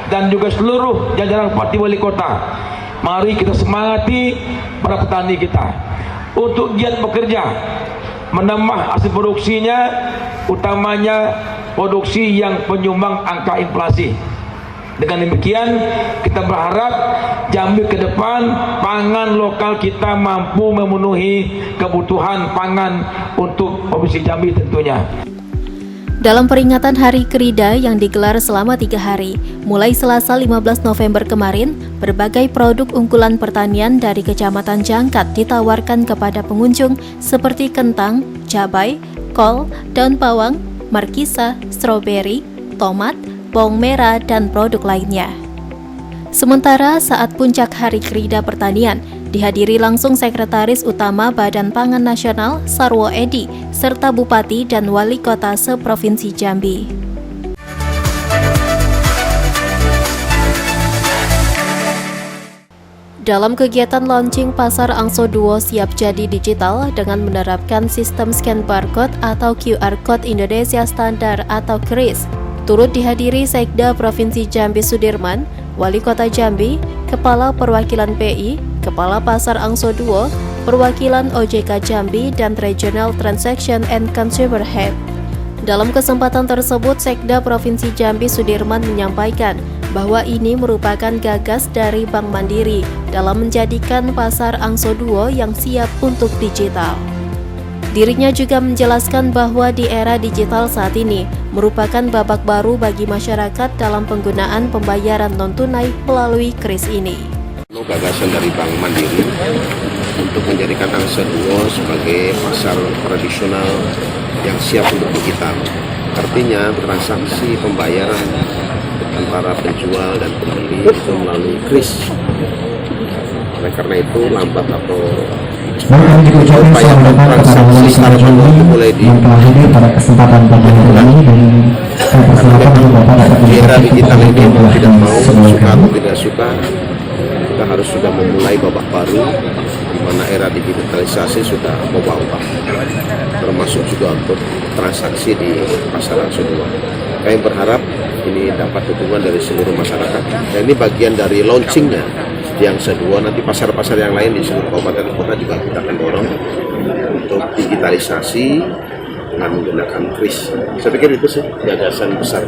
dan juga seluruh jajaran Bupati Wali Kota. Mari kita semangati para petani kita untuk giat bekerja, menambah hasil produksinya, utamanya produksi yang penyumbang angka inflasi. Dengan demikian, kita berharap Jambi ke depan pangan lokal kita mampu memenuhi kebutuhan pangan untuk Provinsi Jambi tentunya. Dalam peringatan Hari Krida yang digelar selama 3 hari, mulai Selasa 15 November kemarin, berbagai produk unggulan pertanian dari Kecamatan Jangkat ditawarkan kepada pengunjung seperti kentang, cabai, kol, daun bawang, markisa, stroberi, tomat, bawang merah, dan produk lainnya. Sementara saat puncak Hari Krida Pertanian, dihadiri langsung Sekretaris Utama Badan Pangan Nasional Sarwo Edi, serta Bupati dan Wali Kota se-Provinsi Jambi. Dalam kegiatan launching Pasar Angso Duo Siap Jadi Digital dengan menerapkan sistem scan barcode atau QR Code Indonesia Standar atau KRIS, turut dihadiri Sekda Provinsi Jambi Sudirman, Wali Kota Jambi, Kepala Perwakilan PI, Kepala Pasar Angso Duo, Perwakilan OJK Jambi, dan Regional Transaction and Consumer Head. Dalam kesempatan tersebut, Sekda Provinsi Jambi Sudirman menyampaikan bahwa ini merupakan gagas dari Bank Mandiri dalam menjadikan Pasar Angso Duo yang siap untuk digital. Dirinya juga menjelaskan bahwa di era digital saat ini merupakan babak baru bagi masyarakat dalam penggunaan pembayaran non-tunai melalui KRIS ini. Gagasan dari Bank Mandiri untuk menjadikan Angso Duo sebagai pasar tradisional yang siap untuk digital. Artinya transaksi pembayaran antara penjual dan pembeli itu melalui KRIS. Oleh karena itu lambat atau upaya transaksi secara manual itu mulai pada kesempatan ini di era digital ini mau tidak mau, suka atau tidak suka, kita harus sudah memulai babak baru di mana era digitalisasi sudah membawa, termasuk juga untuk transaksi di pasar Angso Duo. Kami berharap ini dapat dukungan dari seluruh masyarakat. Dan ini bagian dari launchingnya di Angso Duo. Nanti pasar-pasar yang lain di seluruh kabupaten kota juga kita akan dorong untuk digitalisasi dengan menggunakan KRIS. Saya pikir itu sih gagasan besar.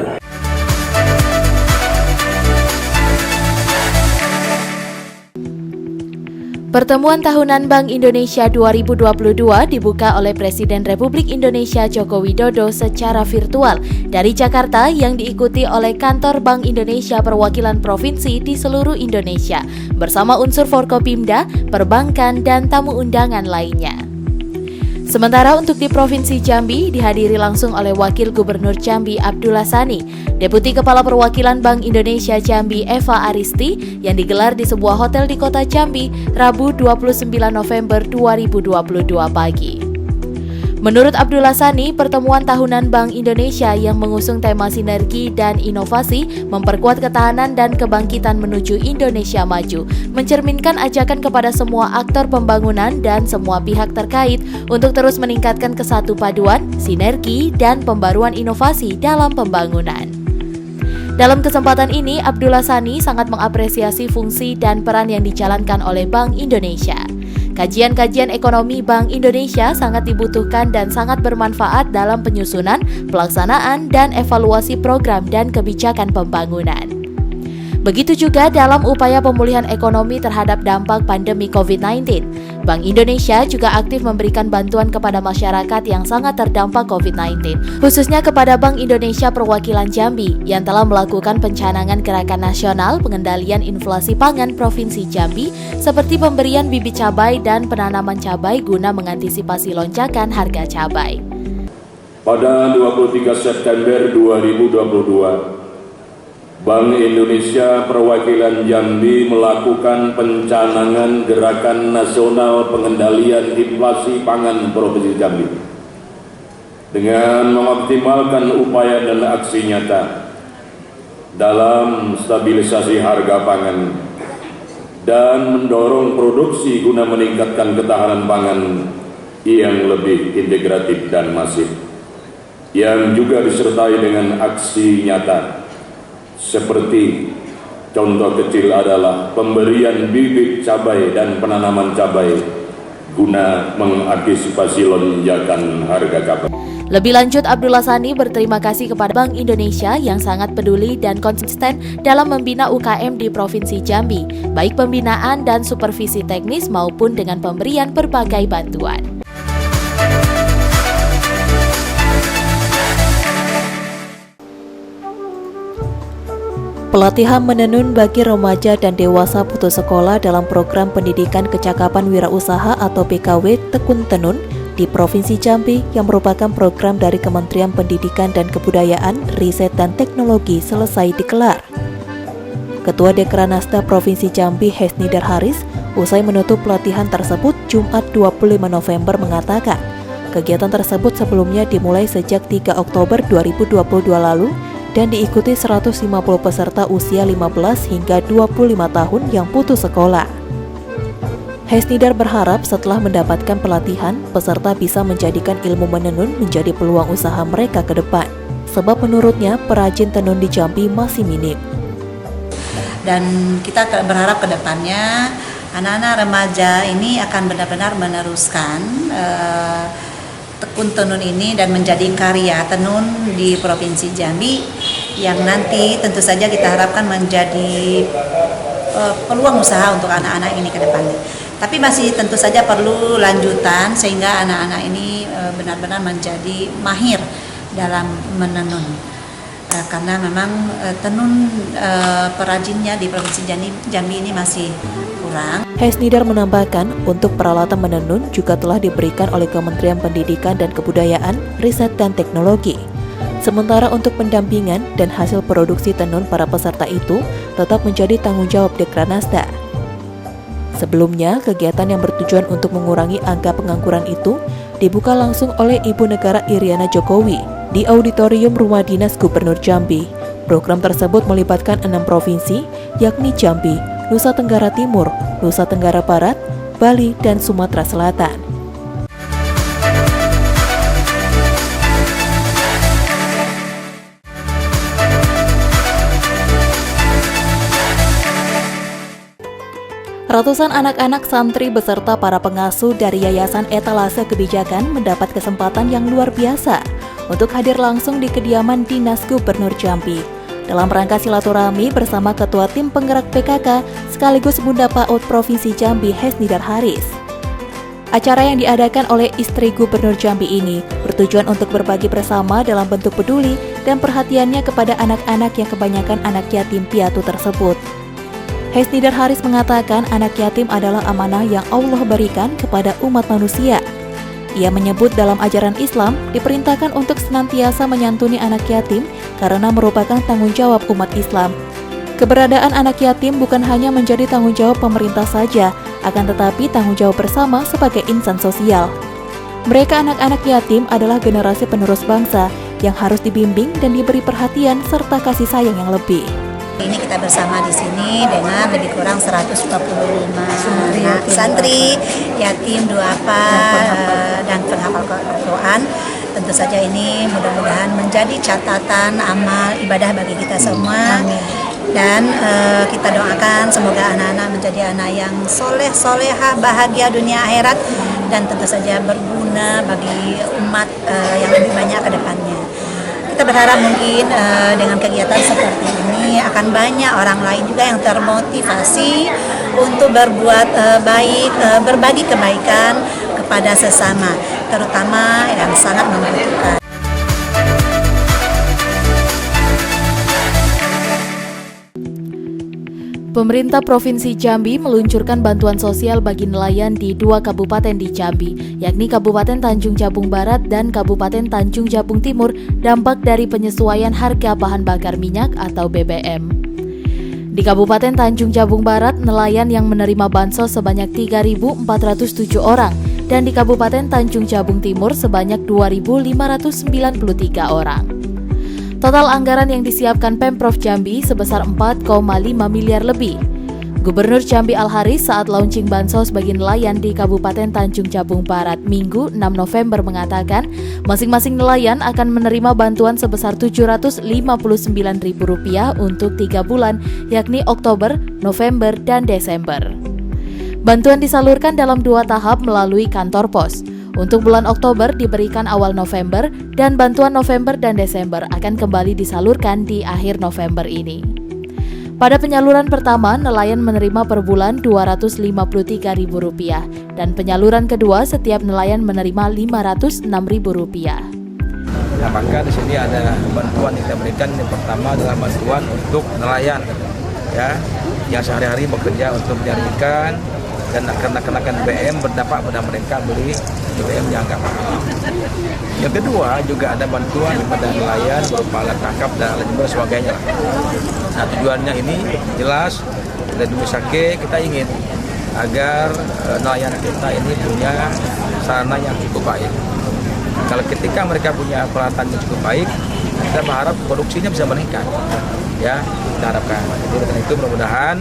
Pertemuan tahunan Bank Indonesia 2022 dibuka oleh Presiden Republik Indonesia Joko Widodo secara virtual dari Jakarta yang diikuti oleh Kantor Bank Indonesia Perwakilan Provinsi di seluruh Indonesia bersama unsur Forkopimda, perbankan, dan tamu undangan lainnya. Sementara untuk di Provinsi Jambi dihadiri langsung oleh Wakil Gubernur Jambi Abdullah Sani, Deputi Kepala Perwakilan Bank Indonesia Jambi Eva Aristi yang digelar di sebuah hotel di Kota Jambi Rabu 29 November 2022 pagi. Menurut Abdullah Sani, pertemuan tahunan Bank Indonesia yang mengusung tema sinergi dan inovasi memperkuat ketahanan dan kebangkitan menuju Indonesia maju, mencerminkan ajakan kepada semua aktor pembangunan dan semua pihak terkait untuk terus meningkatkan kesatu paduan, sinergi, dan pembaruan inovasi dalam pembangunan. Dalam kesempatan ini, Abdullah Sani sangat mengapresiasi fungsi dan peran yang dijalankan oleh Bank Indonesia. Kajian-kajian ekonomi Bank Indonesia sangat dibutuhkan dan sangat bermanfaat dalam penyusunan, pelaksanaan, dan evaluasi program dan kebijakan pembangunan. Begitu juga dalam upaya pemulihan ekonomi terhadap dampak pandemi COVID-19. Bank Indonesia juga aktif memberikan bantuan kepada masyarakat yang sangat terdampak COVID-19, khususnya kepada Bank Indonesia Perwakilan Jambi yang telah melakukan pencanangan gerakan nasional pengendalian inflasi pangan Provinsi Jambi seperti pemberian bibit cabai dan penanaman cabai guna mengantisipasi lonjakan harga cabai. Pada 23 September 2022, Bank Indonesia Perwakilan Jambi melakukan pencanangan Gerakan Nasional Pengendalian Inflasi Pangan Provinsi Jambi dengan mengoptimalkan upaya dan aksi nyata dalam stabilisasi harga pangan dan mendorong produksi guna meningkatkan ketahanan pangan yang lebih integratif dan masif, yang juga disertai dengan aksi nyata seperti contoh kecil adalah pemberian bibit cabai dan penanaman cabai guna mengantisipasi lonjakan harga cabai. Lebih lanjut, Abdullah Sani berterima kasih kepada Bank Indonesia yang sangat peduli dan konsisten dalam membina UKM di Provinsi Jambi, baik pembinaan dan supervisi teknis maupun dengan pemberian berbagai bantuan. Pelatihan menenun bagi remaja dan dewasa putus sekolah dalam program pendidikan kecakapan wirausaha atau PKW Tekun Tenun di Provinsi Jambi yang merupakan program dari Kementerian Pendidikan dan Kebudayaan, Riset dan Teknologi selesai dikelar. Ketua Dekranasda Provinsi Jambi Hesnidar Haris usai menutup pelatihan tersebut Jumat 25 November mengatakan, kegiatan tersebut sebelumnya dimulai sejak 3 Oktober 2022 lalu dan diikuti 150 peserta usia 15 hingga 25 tahun yang putus sekolah. Hesnidar berharap setelah mendapatkan pelatihan, peserta bisa menjadikan ilmu menenun menjadi peluang usaha mereka ke depan. Sebab menurutnya, perajin tenun di Jambi masih minim. Dan kita berharap ke depannya anak-anak remaja ini akan benar-benar meneruskan tekun tenun ini dan menjadi karya tenun di Provinsi Jambi yang nanti tentu saja kita harapkan menjadi peluang usaha untuk anak-anak ini ke depannya. Tapi masih tentu saja perlu lanjutan sehingga anak-anak ini benar-benar menjadi mahir dalam menenun. Karena memang tenun perajinnya di Provinsi Jambi ini masih kurang. Hesnidar menambahkan, untuk peralatan menenun juga telah diberikan oleh Kementerian Pendidikan dan Kebudayaan, Riset dan Teknologi. Sementara untuk pendampingan dan hasil produksi tenun para peserta itu tetap menjadi tanggung jawab Dekranasda. Sebelumnya, kegiatan yang bertujuan untuk mengurangi angka pengangguran itu dibuka langsung oleh Ibu Negara Iriana Jokowi di Auditorium Rumah Dinas Gubernur Jambi. Program tersebut melibatkan 6 provinsi, yakni Jambi, Nusa Tenggara Timur, Nusa Tenggara Barat, Bali, dan Sumatera Selatan. Ratusan anak-anak santri beserta para pengasuh dari Yayasan Etalase Kebijakan mendapat kesempatan yang luar biasa untuk hadir langsung di kediaman Dinas Gubernur Jambi dalam rangka silaturahmi bersama Ketua Tim Penggerak PKK sekaligus Bunda PAUD Provinsi Jambi Hesnidar Haris. Acara yang diadakan oleh istri Gubernur Jambi ini bertujuan untuk berbagi bersama dalam bentuk peduli dan perhatiannya kepada anak-anak yang kebanyakan anak yatim piatu tersebut. Hesnidar Haris mengatakan anak yatim adalah amanah yang Allah berikan kepada umat manusia. Ia menyebut dalam ajaran Islam diperintahkan untuk senantiasa menyantuni anak yatim karena merupakan tanggung jawab umat Islam. Keberadaan anak yatim bukan hanya menjadi tanggung jawab pemerintah saja, akan tetapi tanggung jawab bersama sebagai insan sosial. Mereka anak-anak yatim adalah generasi penerus bangsa yang harus dibimbing dan diberi perhatian serta kasih sayang yang lebih. Ini kita bersama di sini dengan lebih kurang 145 anak santri, yatim, duafa, dan penghafal Al-Quran. Tentu saja ini mudah-mudahan menjadi catatan amal ibadah bagi kita semua. Dan kita doakan semoga anak-anak menjadi anak yang soleh, soleha, bahagia dunia akhirat, dan tentu saja berguna bagi umat yang lebih banyak ke depannya. Kita berharap mungkin dengan kegiatan seperti ini akan banyak orang lain juga yang termotivasi untuk berbuat baik, berbagi kebaikan kepada sesama, terutama yang sangat membutuhkan. Pemerintah Provinsi Jambi meluncurkan bantuan sosial bagi nelayan di 2 kabupaten di Jambi, yakni Kabupaten Tanjung Jabung Barat dan Kabupaten Tanjung Jabung Timur, dampak dari penyesuaian harga bahan bakar minyak atau BBM. Di Kabupaten Tanjung Jabung Barat, nelayan yang menerima bansos sebanyak 3.407 orang, dan di Kabupaten Tanjung Jabung Timur sebanyak 2.593 orang. Total anggaran yang disiapkan Pemprov Jambi sebesar 4,5 miliar lebih. Gubernur Jambi Al-Haris saat launching bansos bagi nelayan di Kabupaten Tanjung Jabung Barat Minggu 6 November mengatakan masing-masing nelayan akan menerima bantuan sebesar Rp759.000 untuk 3 bulan, yakni Oktober, November, dan Desember. Bantuan disalurkan dalam 2 tahap melalui kantor pos. Untuk bulan Oktober diberikan awal November dan bantuan November dan Desember akan kembali disalurkan di akhir November ini. Pada penyaluran pertama, nelayan menerima per bulan Rp253.000 dan penyaluran kedua setiap nelayan menerima Rp506.000. Nah, maka di sini ada bantuan yang kita berikan. Yang pertama adalah bantuan untuk nelayan, ya, yang sehari-hari bekerja untuk mencari ikan, dan karena kenakan BBM berdampak pada mereka beli BBM yang agak mahal. Yang kedua juga ada bantuan kepada nelayan berupa alat tangkap dan alat jebol sebagainya. Nah, tujuannya ini jelas dari Dumisake kita ingin agar nelayan kita ini punya sarana yang cukup baik. Kalau ketika mereka punya peralatan yang cukup baik, kita berharap produksinya bisa meningkat. Ya, kita harapkan. Jadi dengan itu mudah-mudahan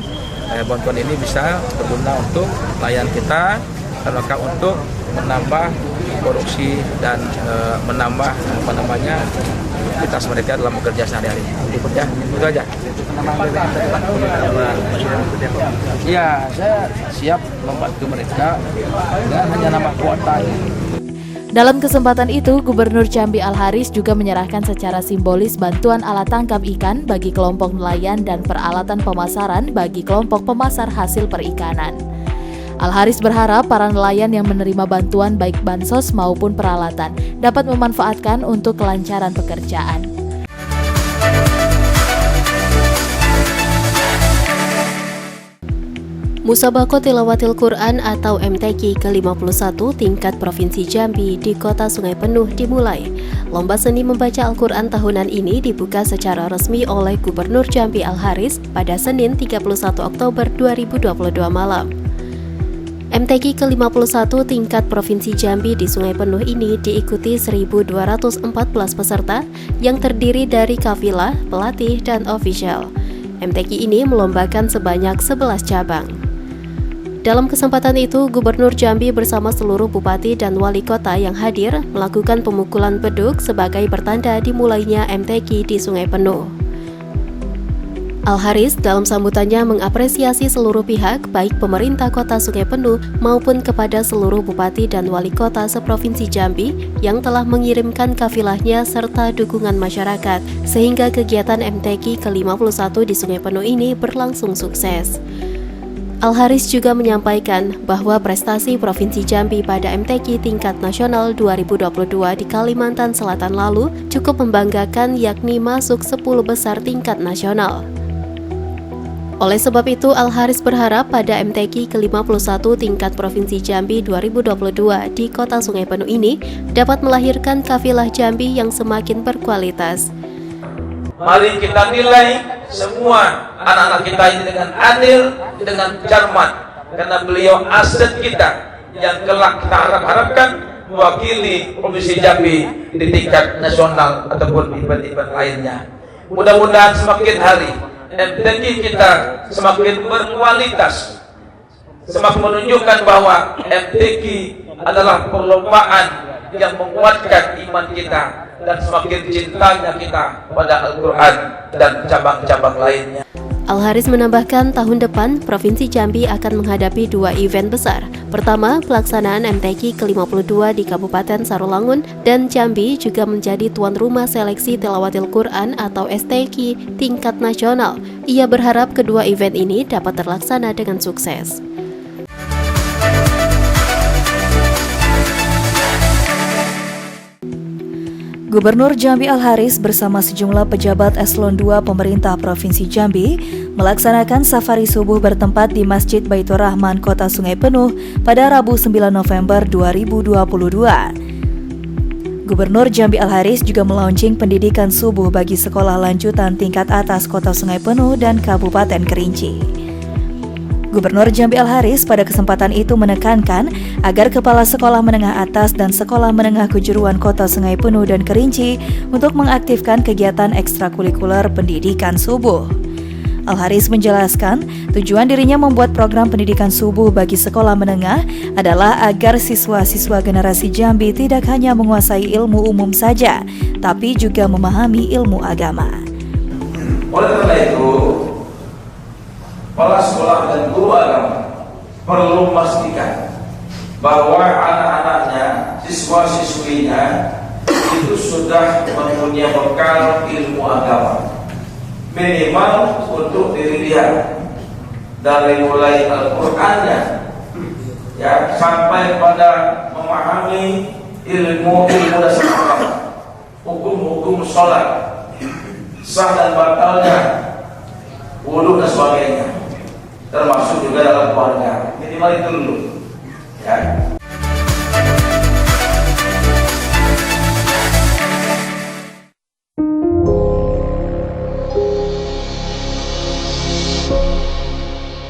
bantuan ini bisa berguna untuk nelayan kita, dan maka untuk menambah produksi dan menambah aktivitas mereka dalam bekerja sehari-hari. Ya, itu aja. Ya, saya siap membantu mereka dan hanya nama kuota. Dalam kesempatan itu, Gubernur Jambi Al-Haris juga menyerahkan secara simbolis bantuan alat tangkap ikan bagi kelompok nelayan dan peralatan pemasaran bagi kelompok pemasar hasil perikanan. Al-Haris berharap para nelayan yang menerima bantuan baik bansos maupun peralatan dapat memanfaatkan untuk kelancaran pekerjaan. Musabaqah Tilawatil Quran atau MTQ ke-51 tingkat Provinsi Jambi di Kota Sungai Penuh dimulai. Lomba seni membaca Al-Quran tahunan ini dibuka secara resmi oleh Gubernur Jambi Al-Haris pada Senin 31 Oktober 2022 malam. MTQ ke-51 tingkat Provinsi Jambi di Sungai Penuh ini diikuti 1.214 peserta yang terdiri dari kafilah, pelatih, dan ofisial. MTQ ini melombakan sebanyak 11 cabang. Dalam kesempatan itu, Gubernur Jambi bersama seluruh bupati dan wali kota yang hadir melakukan pemukulan beduk sebagai pertanda dimulainya MTQ di Sungai Penuh. Al-Haris dalam sambutannya mengapresiasi seluruh pihak, baik pemerintah kota Sungai Penuh maupun kepada seluruh bupati dan wali kota seprovinsi Jambi yang telah mengirimkan kafilahnya serta dukungan masyarakat, sehingga kegiatan MTQ ke-51 di Sungai Penuh ini berlangsung sukses. Al-Haris juga menyampaikan bahwa prestasi Provinsi Jambi pada MTQ tingkat nasional 2022 di Kalimantan Selatan lalu cukup membanggakan, yakni masuk 10 besar tingkat nasional. Oleh sebab itu, Al-Haris berharap pada MTQ ke-51 tingkat Provinsi Jambi 2022 di Kota Sungai Penuh ini dapat melahirkan kafilah Jambi yang semakin berkualitas. Mari kita nilai semua anak-anak kita ini dengan adil, dengan cermat, karena beliau aset kita yang kelak kita harapkan mewakili Provinsi Jambi di tingkat nasional ataupun event-event lainnya. Mudah-mudahan semakin hari MTQ kita semakin berkualitas, semakin menunjukkan bahwa MTQ adalah perlombaan yang menguatkan iman kita dan semakin cintanya kita pada Al-Quran dan cabang-cabang lainnya. Al-Haris menambahkan tahun depan Provinsi Jambi akan menghadapi 2 event besar. Pertama, pelaksanaan MTQ ke-52 di Kabupaten Sarolangun, dan Jambi juga menjadi tuan rumah seleksi Tilawatil Quran atau STQ tingkat nasional. Ia berharap kedua event ini dapat terlaksana dengan sukses. Gubernur Jambi Al-Haris bersama sejumlah pejabat eselon 2 pemerintah Provinsi Jambi melaksanakan safari subuh bertempat di Masjid Baitur Rahman Kota Sungai Penuh pada Rabu 9 November 2022. Gubernur Jambi Al-Haris juga melaunching pendidikan subuh bagi sekolah lanjutan tingkat atas Kota Sungai Penuh dan Kabupaten Kerinci. Gubernur Jambi Al-Haris pada kesempatan itu menekankan agar kepala sekolah menengah atas dan sekolah menengah kejuruan Kota Sungai Penuh dan Kerinci untuk mengaktifkan kegiatan ekstrakurikuler pendidikan subuh. Al-Haris menjelaskan tujuan dirinya membuat program pendidikan subuh bagi sekolah menengah adalah agar siswa-siswa generasi Jambi tidak hanya menguasai ilmu umum saja, tapi juga memahami ilmu agama. Oleh karena itu, kepala sekolah dan guru agama perlu memastikan bahwa anak-anaknya, siswa-siswinya itu sudah mempunyai bekal ilmu agama, minimal untuk diri dia, dari mulai Al-Qur'annya ya sampai pada memahami ilmu dasar agama. hukum-hukum sholat, sah dan batalnya, wudhu dan sebagainya, termasuk juga dalam keluarga. Minimal itu dulu, ya.